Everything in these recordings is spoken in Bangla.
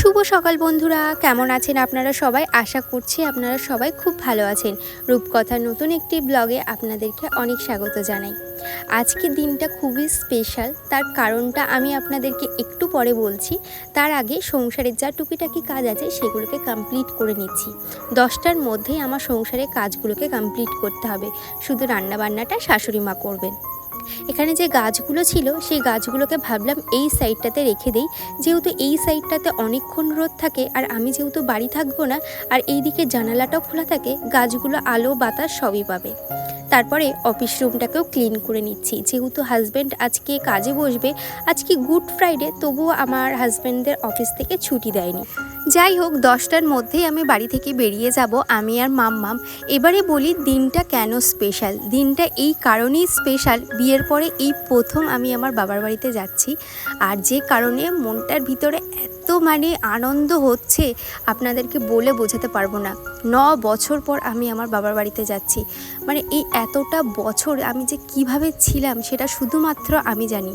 শুভ সকাল বন্ধুরা, কেমন আছেন আপনারা সবাই? আশা করছি আপনারা সবাই খুব ভালো আছেন। রূপকথার নতুন একটি ব্লগে আপনাদেরকে অনেক স্বাগত জানাই। আজকের দিনটা খুবই স্পেশাল, তার কারণটা আমি আপনাদেরকে একটু পরে বলছি। তার আগে সংসারের যা টুকিটাকি কাজ আছে সেগুলোকে কমপ্লিট করে নিচ্ছি। 10টার মধ্যেই আমার সংসারের কাজগুলোকে কমপ্লিট করতে হবে, শুধু রান্নাবান্নাটা শাশুড়ি মা করবেন। এখানে যে গাছগুলো ছিল সেই গাছগুলোকে ভাবলাম এই সাইডটাতে রেখে দেই, যেহেতু এই সাইডটাতে অনেকক্ষণ রোদ থাকে আর আমি যেহেতু বাড়ি থাকবো না, আর এই দিকে জানালাটাও খোলা থাকে, গাছগুলো আলো বাতাস সবই পাবে। তারপরে অফিস রুমটাকেও ক্লিন করে নিচ্ছি, যেহেতু হাজব্যান্ড আজকে কাজে বসবে। আজকে গুড ফ্রাইডে, তবুও আমার হাজব্যান্ডদের অফিস থেকে ছুটি দেয়নি। যাই হোক, 10টার মধ্যেই আমি বাড়ি থেকে বেরিয়ে যাব, আমি আর মাম্মাম। এবারে বলি দিনটা কেন স্পেশাল। দিনটা এই কারণেই স্পেশাল, বিয়ের পরে এই প্রথম আমি আমার বাবার বাড়িতে যাচ্ছি। আর যে কারণে মনটার ভিতরে এত আনন্দ হচ্ছে আপনাদেরকে বলে বোঝাতে পারবো না। 9 বছর পর আমি আমার বাবার বাড়িতে যাচ্ছি। এই এতটা বছর আমি যে কিভাবে ছিলাম সেটা শুধুমাত্র আমি জানি।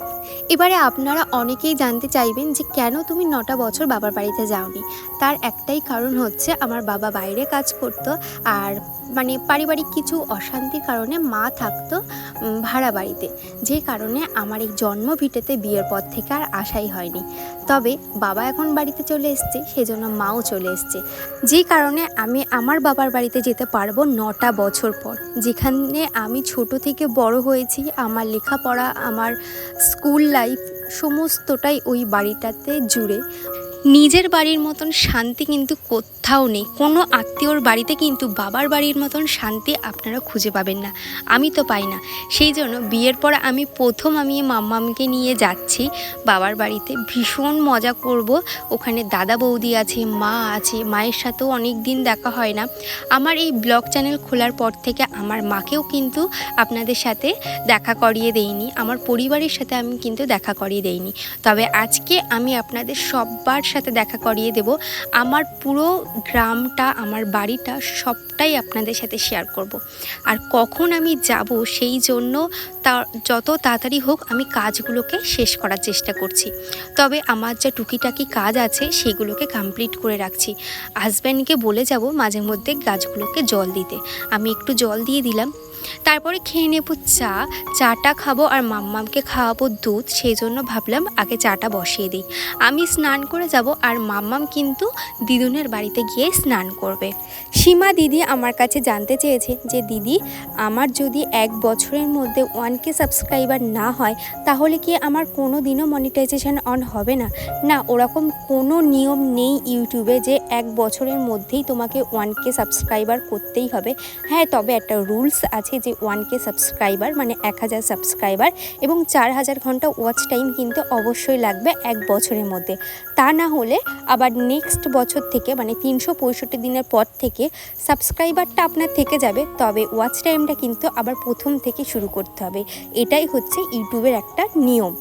এবারে আপনারা অনেকেই জানতে চাইবেন যে কেন তুমি 9টা বছর বাবার বাড়িতে যাওনি। তার একটাই কারণ হচ্ছে আমার বাবা বাইরে কাজ করতো, আর পারিবারিক কিছু অশান্তির কারণে মা থাকতো ভাড়া বাড়িতে, যে কারণে আমার এই জন্মভিটেতে বিয়ের পর থেকে আর আসাই হয়নি। তবে বাবা এখন বাড়িতে চলে এসছে, সেজন্য মাও চলে এসছে, যে কারণে আমি আমার বাবার বাড়িতে যেতে পারবো 9টা বছর পর, যেখানে আমি ছোট থেকে বড় হয়েছি। আমার লেখাপড়া, আমার স্কুল লাইফ সমস্তটাই ওই বাড়িটাতে জুড়ে। নিজের বাড়ির মতন শান্তি কিন্তু কোথাও নেই। কোনো আত্মীয়র বাড়িতে কিন্তু বাবার বাড়ির মতন শান্তি আপনারা খুঁজে পাবেন না, আমি তো পাই না। সেই জন্য বিয়ের পর আমি মাম্মামকে নিয়ে যাচ্ছি বাবার বাড়িতে। ভীষণ মজা করব। ওখানে দাদা বৌদি আছে, মা আছে, মায়ের সাথেও অনেক দিন দেখা হয় না। আমার এই ব্লগ চ্যানেল খোলার পর থেকে আমার মাকেও কিন্তু আপনাদের সাথে দেখা করিয়ে দেইনি, আমার পরিবারের সাথে আমি কিন্তু দেখা করিয়ে দেইনি। তবে আজকে আমি আপনাদের সবার সাথে দেখা করিয়ে দেব। আমার পুরো গ্রামটা, আমার বাড়িটা সবটাই আপনাদের সাথে শেয়ার করব। আর কখন আমি যাব সেই জন্য যত তাড়াতাড়ি হোক আমি কাজগুলোকে শেষ করার চেষ্টা করছি। তবে আমার যা টুকিটাকি কাজ আছে সেগুলোকে কমপ্লিট করে রাখছি। হাজব্যান্ডকে বলে যাব মাঝে মধ্যে গাছগুলোকে জল দিতে। আমি একটু জল দিয়ে দিলাম। তারপরে খেয়ে নেব চাটা খাবো, আর মাম্মামকে খাওয়াবো দুধ। সেই জন্য ভাবলাম আগে চাটা বসিয়ে দিই। আমি স্নান করে যাব, আর মাম্মাম কিন্তু দিদুনের বাড়িতে গিয়ে স্নান করবে। সীমা দিদি আমার কাছে জানতে চেয়েছে যে দিদি, আমার যদি 1 বছরের মধ্যে 1K সাবস্ক্রাইবার না হয় তাহলে কি আমার কোনো দিনও মনিটাইজেশন অন হবে না? না, ওরকম কোনো নিয়ম নেই ইউটিউবে যে 1 বছরের মধ্যেই তোমাকে 1K সাবস্ক্রাইবার করতেই হবে। হ্যাঁ, তবে একটা রুলস আছে যে 1K সাবস্ক্রাইবার 1000 সাবস্ক্রাইবার এবং 4000 ঘন্টা ওয়াচ টাইম কিন্তু অবশ্যই লাগবে 1 বছরের মধ্যে। তা না হলে আবার নেক্সট বছর থেকে 365 দিনের পর থেকে সাবস্ক্রাইবারটা আপনার থেকে যাবে, তবে ওয়াচ টাইমটা কিন্তু আবার প্রথম থেকে শুরু করতে হবে। এটাই হচ্ছে ইউটিউবের একটা নিয়ম।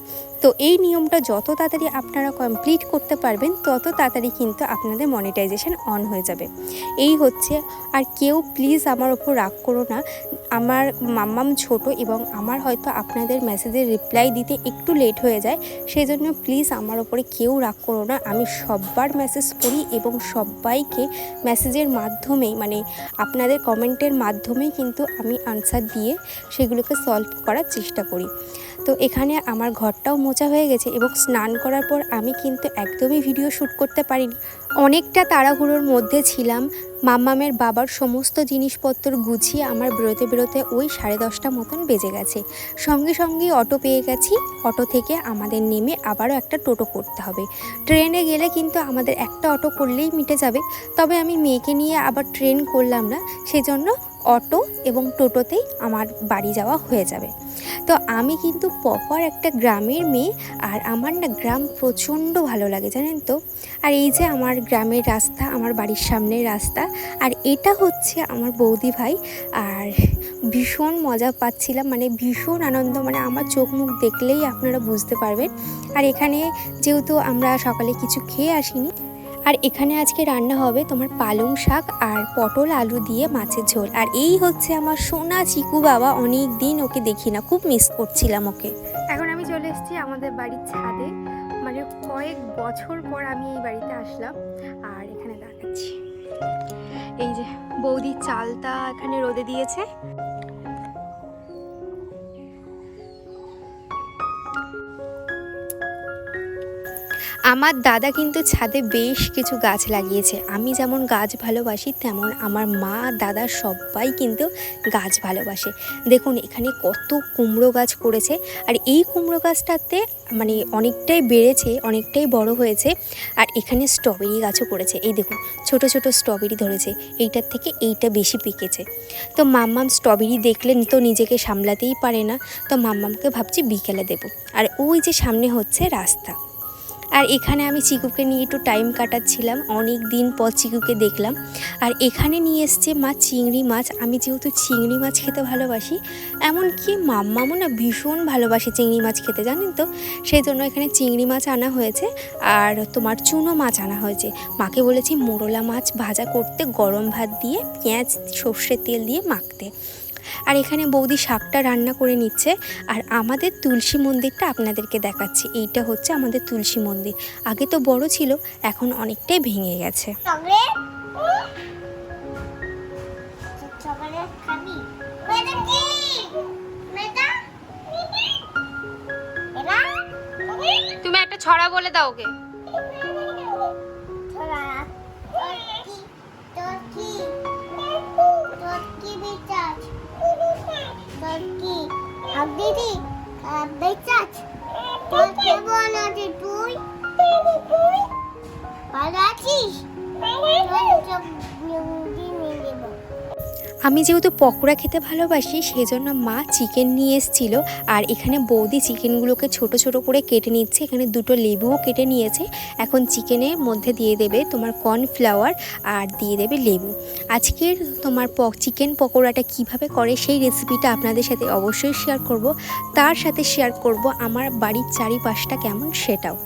তো এই নিয়মটা যত তাড়াতাড়ি আপনারা কমপ্লিট করতে পারবেন তত তাড়াতাড়ি কিন্তু আপনাদের মনিটাইজেশন অন হয়ে যাবে। এই হচ্ছে। আর কেউ প্লিজ আমার ওপর রাগ করো না, আমার মাম্মাম ছোট এবং আমার হয়তো আপনাদের মেসেজের রিপ্লাই দিতে একটু লেট হয়ে যায়, সেই জন্য প্লিজ আমার ওপরে কেউ রাগ করো না। আমি সববার মেসেজ করি এবং সবাইকে মেসেজের মাধ্যমেই আপনাদের কমেন্টের মাধ্যমেই কিন্তু আমি আনসার দিয়ে সেগুলোকে সলভ করার চেষ্টা করি। তো এখানে আমার ঘরটাও মোছা হয়ে গেছে এবং স্নান করার পর আমি কিন্তু একদমই ভিডিও শ্যুট করতে পারিনি, অনেকটা তাড়াহুড়োর মধ্যে ছিলাম। মাম্মামের বাবার সমস্ত জিনিসপত্র গুছিয়ে আমার বেরোতে ওই 10:30 মতন বেজে গেছে। সঙ্গে অটো পেয়ে গেছি। অটো থেকে আমাদের নেমে আবারও একটা টোটো করতে হবে। ট্রেনে গেলে কিন্তু আমাদের একটা অটো করলেই মিটে যাবে, তবে আমি মেয়েকে নিয়ে আবার ট্রেন করলাম না, সেজন্য অটো এবং টোটোতেই আমার বাড়ি যাওয়া হয়ে যাবে। তো আমি কিন্তু প্রপার একটা গ্রামের মেয়ে, আর আমার না গ্রাম প্রচণ্ড ভালো লাগে, জানেন তো। আর এই যে আমার গ্রামের রাস্তা, আমার বাড়ির সামনের রাস্তা, আর এটা হচ্ছে আমার বৌদি ভাই। আর ভীষণ মজা পাচ্ছিলাম, ভীষণ আনন্দ, আমার চোখ মুখ দেখলেই আপনারা বুঝতে পারবেন। আর এখানে যেহেতু আমরা সকালে কিছু খেয়ে আসিনি, আর এখানে আজকে রান্না হবে তোমার পালং শাক আর পটল আলু দিয়ে মাছের ঝোল। আর এই হচ্ছে আমার সোনা চিকু বাবা, অনেক দিন ওকে দেখি না, খুব মিস করছিলাম ওকে। এখন আমি চলে এসেছি আমাদের বাড়ির ছাদে। মানে কয়েক বছর পর আমি এই বাড়িতে আসলাম। আর এখানে দেখাচ্ছি, এই যে বৌদি চালটা এখানে রোদে দিয়েছে। আমার দাদা কিন্তু ছাদে বেশ কিছু গাছ লাগিয়েছে। আমি যেমন গাছ ভালোবাসি তেমন আমার মা দাদা সবাই কিন্তু গাছ ভালোবাসে। দেখুন এখানে কত কুমড়ো গাছ করেছে, আর এই কুমড়ো গাছটাতে মানে অনেকটাই বেড়েছে, অনেকটাই বড় হয়েছে। আর এখানে স্ট্রবেরি গাছও করেছে, এই দেখুন ছোট ছোট স্ট্রবেরি ধরেছে, এইটার থেকে এইটা বেশি পেকেছে। তো মাম্মাম স্ট্রবেরি দেখলে তো নিজেকে সামলাতেই পারে না, তো মাম্মামকে ভাবছি বিকেলে দেবো। আর ওই যে সামনে হচ্ছে রাস্তা। আর এখানে আমি চিকুকে নিয়ে একটু টাইম কাটাচ্ছিলাম, অনেক দিন পর চিকুকে দেখলাম। আর এখানে নিয়ে এসছে মা চিংড়ি মাছ। আমি যেহেতু চিংড়ি মাছ খেতে ভালোবাসি, এমনকি মাম্মামও না ভীষণ ভালোবাসে চিংড়ি মাছ খেতে, জানেন তো। সেই জন্য এখানে চিংড়ি মাছ আনা হয়েছে, আর তোমার চুনো মাছ আনা হয়েছে। মাকে বলেছি মোরলা মাছ ভাজা করতে, গরম ভাত দিয়ে পেঁয়াজ সর্ষের তেল দিয়ে মাখতে। আর এখানে বৌদি শাকটা রান্না করে নিচ্ছে। আর আমাদের তুলসী মন্দিরটা আপনাদেরকে দেখাচ্ছি। এইটা হচ্ছে আমাদের তুলসী মন্দির। আগে তো বড় ছিল, এখন অনেকটাই ভেঙে গেছে। তুমি একটা ছড়া বলে দাও ওকে। দিদি বেচাচ তোর কেমন আছে তুই ভালো আছিস? আমি যেহেতু পকোড়া খেতে ভালোবাসি সেই জন্য মা চিকেন নিয়ে এসেছিলো। আর এখানে বৌদি চিকেনগুলোকে ছোট ছোট করে কেটে নিচ্ছে। এখানে দুটো লেবুও কেটে নিয়েছে। এখন চিকেনের মধ্যে দিয়ে দেবে তোমার কর্নফ্লাওয়ার আর দিয়ে দেবে লেবু। আজকের তোমার চিকেন পকোড়াটা কিভাবে করে সেই রেসিপিটা আপনাদের সাথে অবশ্যই শেয়ার করব। তার সাথে শেয়ার করব আমার বাড়ির চারিপাশটা কেমন সেটাও।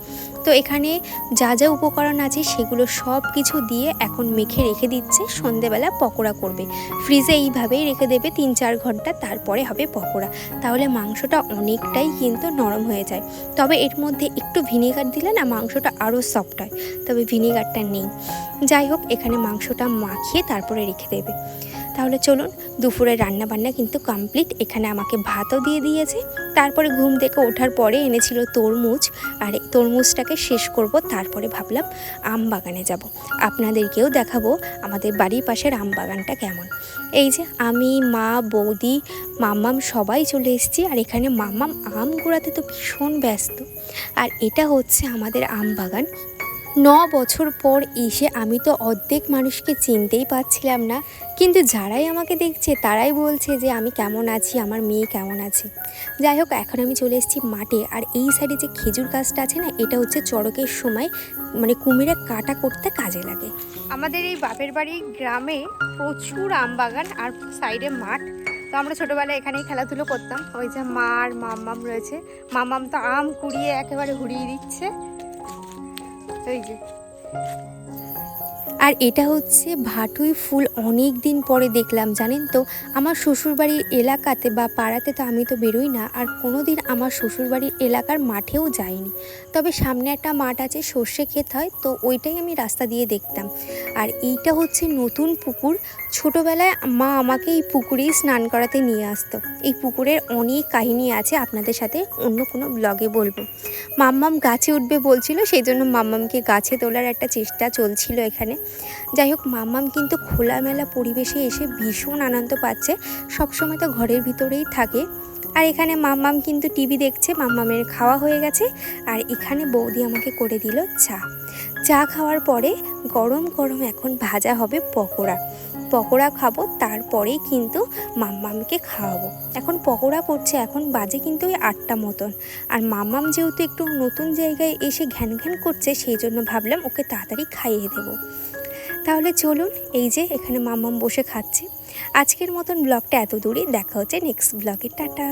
তো এখানে যা যা উপকরণ আছে সেগুলো সব কিছু দিয়ে এখন মেখে রেখে দিচ্ছে। সন্ধেবেলা পকোড়া করবে, ফ্রিজে এইভাবেই রেখে দেবে 3-4 ঘন্টা, তারপরে হবে পকোড়া। তাহলে মাংসটা অনেকটাই কিন্তু নরম হয়ে যায়। তবে এর মধ্যে একটু ভিনেগার দিলে না মাংসটা আরও সফট হয়, তবে ভিনেগারটা নেই। যাই হোক এখানে মাংসটা মাখিয়ে তারপরে রেখে দেবে। তাহলে চলুন, দুপুরে রান্না বান্না কিন্তু কমপ্লিট। এখানে আমাকে ভাতও দিয়ে দিয়েছে। তারপরে ঘুম থেকে ওঠার পরে এনেছিল তরমুজ, আর এই তরমুজটাকে শেষ করব। তারপরে ভাবলাম আম বাগানে যাব, আপনাদেরকেও দেখাবো আমাদের বাড়ির পাশের আম বাগানটা কেমন। এই যে আমি, মা, বৌদি, মাম্মাম সবাই চলে এসেছি। আর এখানে মাম্মাম আম কুড়াতে তো ভীষণ ব্যস্ত। আর এটা হচ্ছে আমাদের আম বাগান। 9 বছর পর এসে আমি তো অর্ধেক মানুষকে চিনতেই পারছিলাম না, কিন্তু যারাই আমাকে দেখছে তারাই বলছে যে আমি কেমন আছি, আমার মেয়ে কেমন আছে। যাই হোক এখন আমি চলে এসেছি মাঠে। আর এই সাইডে যে খেজুর গাছটা আছে না, এটা হচ্ছে চড়কের সময় মানে কুমিরে কাটা করতে কাজে লাগে। আমাদের এই বাপের বাড়ির গ্রামে প্রচুর আম বাগান আর সাইডে মাঠ। তো আমরা ছোটোবেলায় এখানেই খেলাধুলো করতাম। ওই যে মা আর মাম্মাম রয়েছে, মাম্মাম তো আম কুড়িয়ে একেবারে হুড়িয়ে দিচ্ছে। এই যে, আর এটা হচ্ছে ভাটুই ফুল। অনেক দিন পরে দেখলাম, জানেন তো। আমার শ্বশুরবাড়ির এলাকাতে বা পাড়াতে তো আমি তো বেরোই না, আর কোনো দিন আমার শ্বশুরবাড়ির এলাকার মাঠেও যাইনি। তবে সামনে একটা মাঠ আছে, সর্ষে ক্ষেত হয়, তো ওইটাই আমি রাস্তা দিয়ে দেখতাম। আর এইটা হচ্ছে নতুন পুকুর। ছোটোবেলায় মা আমাকে এই পুকুরেই স্নান করাতে নিয়ে আসতো। এই পুকুরের অনেক কাহিনী আছে, আপনাদের সাথে অন্য কোনো ব্লগে বলবো। মাম্মাম গাছে উঠবে বলছিল, সেই জন্য মাম্মামকে গাছে তোলার একটা চেষ্টা চলছিল এখানে। যাই হোক মাম্মাম কিন্তু খোলামেলা পরিবেশে এসে ভীষণ আনন্দ পাচ্ছে। সবসময় তো ঘরের ভিতরেই থাকে। আর এখানে মাম্মাম কিন্তু টিভি দেখছে। মাম্মামের খাওয়া হয়ে গেছে। আর এখানে বৌদি আমাকে করে দিল চা খাওয়ার পরে গরম গরম এখন ভাজা হবে পকোড়া খাবো। তারপরেই কিন্তু মাম্মামকে খাওয়াবো। এখন পকোড়া করছে, এখন বাজে কিন্তু ওই 8টা মতন। আর মাম্মাম যেহেতু একটু নতুন জায়গায় এসে ঘ্যান ঘ্যান করছে, সেই জন্য ভাবলাম ওকে তাড়াতাড়ি খাইয়ে দেবো। তাহলে চলুন, এই যে এখানে মাম্মাম বসে খাচ্ছে। আজকের মতন ব্লগটা এত দূরই, দেখা হচ্ছে নেক্সট ব্লগে। টাটা।